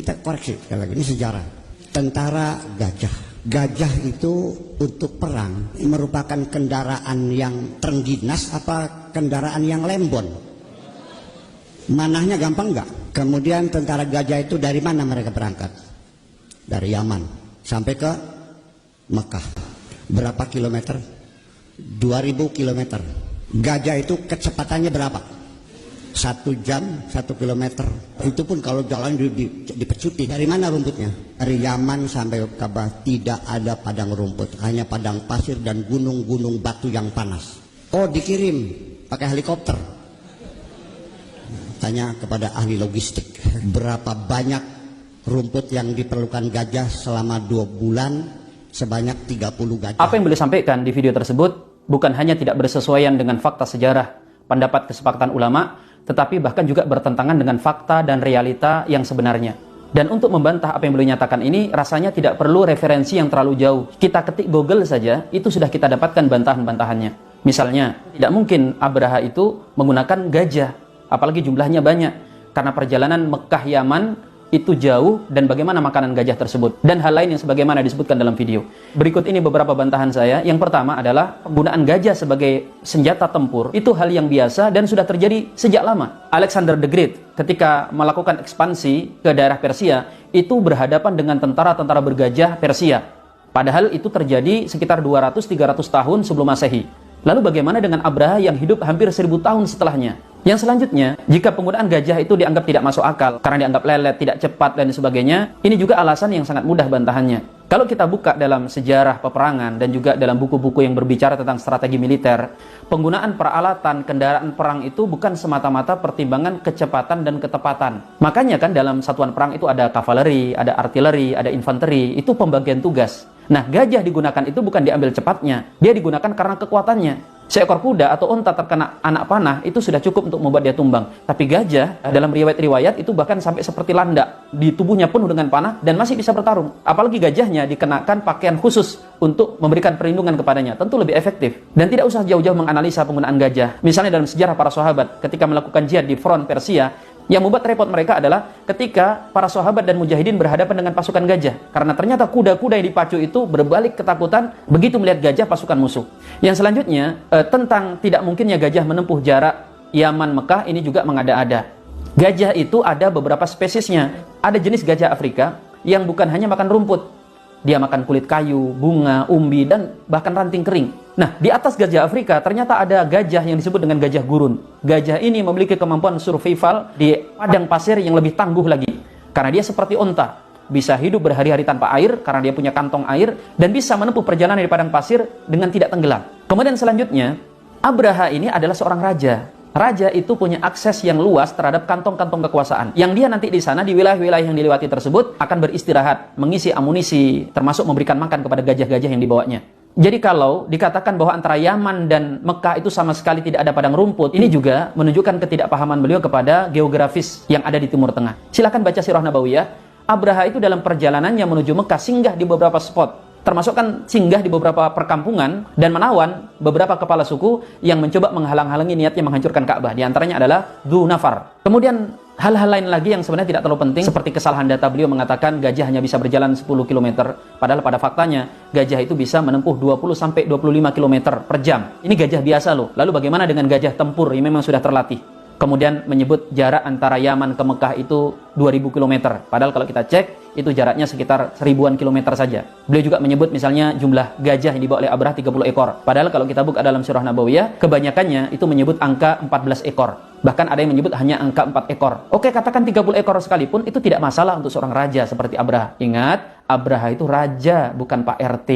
Kita koreksi sekali lagi, ini sejarah. Tentara gajah. Gajah itu untuk perang merupakan kendaraan yang terengginas apa kendaraan yang lembon? Manahnya gampang enggak? Kemudian tentara gajah itu dari mana mereka berangkat? Dari Yaman sampai ke Mekah. Berapa kilometer? 2000 kilometer. Gajah itu kecepatannya berapa? 1 jam 1 kilometer. Itu pun kalau jalan dipecuti. Dari mana rumputnya? Dari Yaman sampai Ka'bah tidak ada padang rumput, hanya padang pasir dan gunung-gunung batu yang panas. Oh, dikirim pakai helikopter. Tanya kepada ahli logistik, berapa banyak rumput yang diperlukan gajah selama 2 bulan? Sebanyak 30 gajah. Apa yang beliau sampaikan di video tersebut bukan hanya tidak bersesuaian dengan fakta sejarah, pendapat kesepakatan ulama, tetapi bahkan juga bertentangan dengan fakta dan realita yang sebenarnya. Dan untuk membantah apa yang beliau nyatakan ini, rasanya tidak perlu referensi yang terlalu jauh. Kita ketik Google saja, itu sudah kita dapatkan bantahan-bantahannya. Misalnya, tidak mungkin Abraha itu menggunakan gajah, apalagi jumlahnya banyak. Karena perjalanan Mekah-Yaman itu jauh, dan bagaimana makanan gajah tersebut, dan hal lain yang sebagaimana disebutkan dalam video. Berikut ini beberapa bantahan saya. Yang pertama adalah penggunaan gajah sebagai senjata tempur itu hal yang biasa dan sudah terjadi sejak lama. Alexander the Great ketika melakukan ekspansi ke daerah Persia itu berhadapan dengan tentara-tentara bergajah Persia, padahal itu terjadi sekitar 200-300 tahun sebelum Masehi. Lalu bagaimana dengan Abraha yang hidup hampir 1000 tahun setelahnya? Yang selanjutnya, jika penggunaan gajah itu dianggap tidak masuk akal karena dianggap lelet, tidak cepat, dan sebagainya, ini juga alasan yang sangat mudah bantahannya. Kalau kita buka dalam sejarah peperangan dan juga dalam buku-buku yang berbicara tentang strategi militer, penggunaan peralatan kendaraan perang itu bukan semata-mata pertimbangan kecepatan dan ketepatan. Makanya kan dalam satuan perang itu ada kavaleri, ada artileri, ada infanteri, itu pembagian tugas. Nah, gajah digunakan itu bukan diambil cepatnya, dia digunakan karena kekuatannya. Seekor kuda atau unta terkena anak panah itu sudah cukup untuk membuat dia tumbang. Tapi gajah dalam riwayat-riwayat itu bahkan sampai seperti landak, di tubuhnya penuh dengan panah dan masih bisa bertarung. Apalagi gajahnya dikenakan pakaian khusus untuk memberikan perlindungan kepadanya, tentu lebih efektif. Dan tidak usah jauh-jauh menganalisa penggunaan gajah. Misalnya dalam sejarah para sahabat ketika melakukan jihad di front Persia, yang membuat repot mereka adalah ketika para sahabat dan mujahidin berhadapan dengan pasukan gajah. Karena ternyata kuda-kuda yang dipacu itu berbalik ketakutan begitu melihat gajah pasukan musuh. Yang selanjutnya, tentang tidak mungkinnya gajah menempuh jarak Yaman Mekah, ini juga mengada-ada. Gajah itu ada beberapa spesiesnya. Ada jenis gajah Afrika yang bukan hanya makan rumput. Dia makan kulit kayu, bunga, umbi, dan bahkan ranting kering. Nah, di atas gajah Afrika ternyata ada gajah yang disebut dengan gajah gurun. Gajah ini memiliki kemampuan survival di padang pasir yang lebih tangguh lagi. Karena dia seperti onta, bisa hidup berhari-hari tanpa air karena dia punya kantong air, dan bisa menempuh perjalanan di padang pasir dengan tidak tenggelam. Kemudian selanjutnya, Abraha ini adalah seorang raja. Raja itu punya akses yang luas terhadap kantong-kantong kekuasaan. Yang dia nanti di sana, di wilayah-wilayah yang dilewati tersebut, akan beristirahat, mengisi amunisi, termasuk memberikan makan kepada gajah-gajah yang dibawanya. Jadi kalau dikatakan bahwa antara Yaman dan Mekah itu sama sekali tidak ada padang rumput, ini juga menunjukkan ketidakpahaman beliau kepada geografis yang ada di Timur Tengah. Silahkan baca Sirah Nabawiyah. Abraha itu dalam perjalanannya menuju Mekah singgah di beberapa spot. Termasuk kan singgah di beberapa perkampungan dan menawan beberapa kepala suku yang mencoba menghalang-halangi niatnya menghancurkan Ka'bah. Di antaranya adalah Dhu Nafar. Kemudian hal-hal lain lagi yang sebenarnya tidak terlalu penting, seperti kesalahan data beliau mengatakan gajah hanya bisa berjalan 10 km. Padahal pada faktanya gajah itu bisa menempuh 20-25 km per jam. Ini gajah biasa loh. Lalu bagaimana dengan gajah tempur yang memang sudah terlatih? Kemudian menyebut jarak antara Yaman ke Mekah itu 2000 km. Padahal kalau kita cek, itu jaraknya sekitar 1000-an kilometer saja. Beliau juga menyebut misalnya jumlah gajah yang dibawa oleh Abraha 30 ekor. Padahal kalau kita buka dalam Sirah Nabawiyah, kebanyakannya itu menyebut angka 14 ekor. Bahkan ada yang menyebut hanya angka 4 ekor. Oke, katakan 30 ekor sekalipun, itu tidak masalah untuk seorang raja seperti Abraha. Ingat, Abraha itu raja, bukan Pak RT.